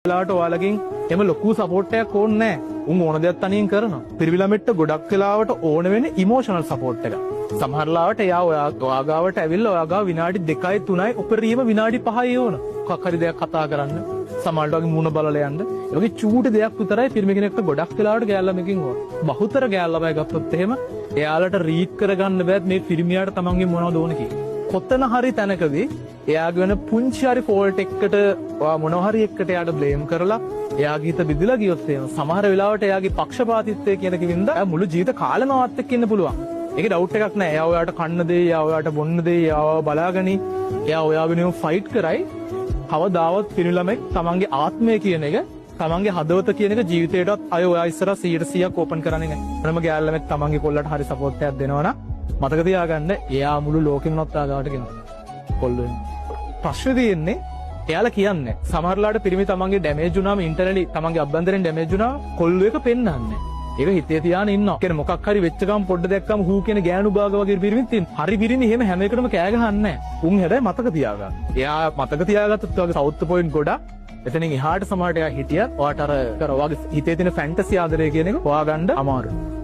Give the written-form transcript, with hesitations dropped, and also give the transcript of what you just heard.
වෙලාවට ඔයාලගෙන් එම ලොකු සපෝට් එකක් ඕනේ නැහැ. උන් ඕන දෙයක් තනියෙන් කරනවා. පිරිමි ළමෙක්ට ගොඩක් වෙලාවට ඕන වෙන්නේ ඉමෝෂනල් සපෝට් එකක්. සමහර ලාවට එයා ඔයා ගාවට ඇවිල්ලා ඔයා ගාව විනාඩි 2යි 3යි උපරිම විනාඩි 5යි ඕන. මොකක් හරි දෙයක් කතා කරන්න. සමහරට වගේ මූණ බලලා යන්න. ඒ වගේ චූටි දෙයක් විතරයි පිරිමි කෙනෙක්ට ගොඩක් වෙලාවට ගෑල් ළමකින් ඕන. බහුතර ගෑල් ළමයි ගත්තොත් එහෙම එයාලට රීඩ් කරගන්න බෑත් මේ පිරිමියාට තමන්ගේ මොනවද ඕන කියලා. කොතන හරි තැනකදී එයාගේ වෙන පුංචි හරි ෆෝල්ට් එකකට මොනවා හරි එකට එයාට බ්ලේම් කරලා එයාගේ හිත බිඳලා ගියොත් එහෙම සමහර වෙලාවට එයාගේ පක්ෂපාතීත්වය කියන කිවින්ද මුළු ජීවිත කාලෙම වත් එක්ක ඉන්න පුළුවන්. ඒකේ ඩවුට් එකක් නැහැ. එයා ඔයාට කන්න දෙයි, එයා ඔයාට බොන්න දෙයි, එයාව බලාගනි, එයා ඔයා වෙනුවෙන් ෆයිට් කරයි. කවදාවත් පිරිමි ළමෙක් තමන්ගේ ආත්මය කියන එක, තමන්ගේ හදවත කියන එක ජීවිතේටවත් අය ඔයා ඉස්සරහ 100% ඕපන් කරන්නේ නැහැ. මොනම ගෑල් ළමෙක් තමන්ගේ කොල්ලට හරි සපෝට් එකක් දෙනවනම් මතක තියාගන්න එයා මුළු ලෝකෙම නොත් ආගාවට ගෙනවා. කොල්ලෝ ප්‍රශ්නේ තියෙන්නේ එයාලා කියන්නේ සමහරලාට පිරිමි තමන්ගේ ඩැමේජ් වුණාම ඉන්ටර්නලි තමන්ගේ අභ්‍යන්තරයෙන් ඩැමේජ් වුණා කොල්ලෝ එක පෙන්නන්නේ. ඒක හිතේ තියාගෙන ඉන්නවා. කියන්නේ මොකක් හරි වෙච්ච ගමන් පොඩ්ඩ දැක්කම හූ කියන ගෑනු භාග වගේ පිරිමිත් තියෙන. හරි පිරිමි එහෙම හැම එකටම කෑ ගහන්නේ නැහැ. උන් හැබැයි මතක තියාගන්න. එයා මතක තියාගත්තොත් වගේ සවුත් පොයින්ට් ගොඩක් එතනින් එහාට සමහරට එයා හිටියත් ඔයාට අර ඔයාගේ හිතේ තියෙන ෆැන්ටසි ආදරය කියන එක හොයාගන්න අමාරුයි.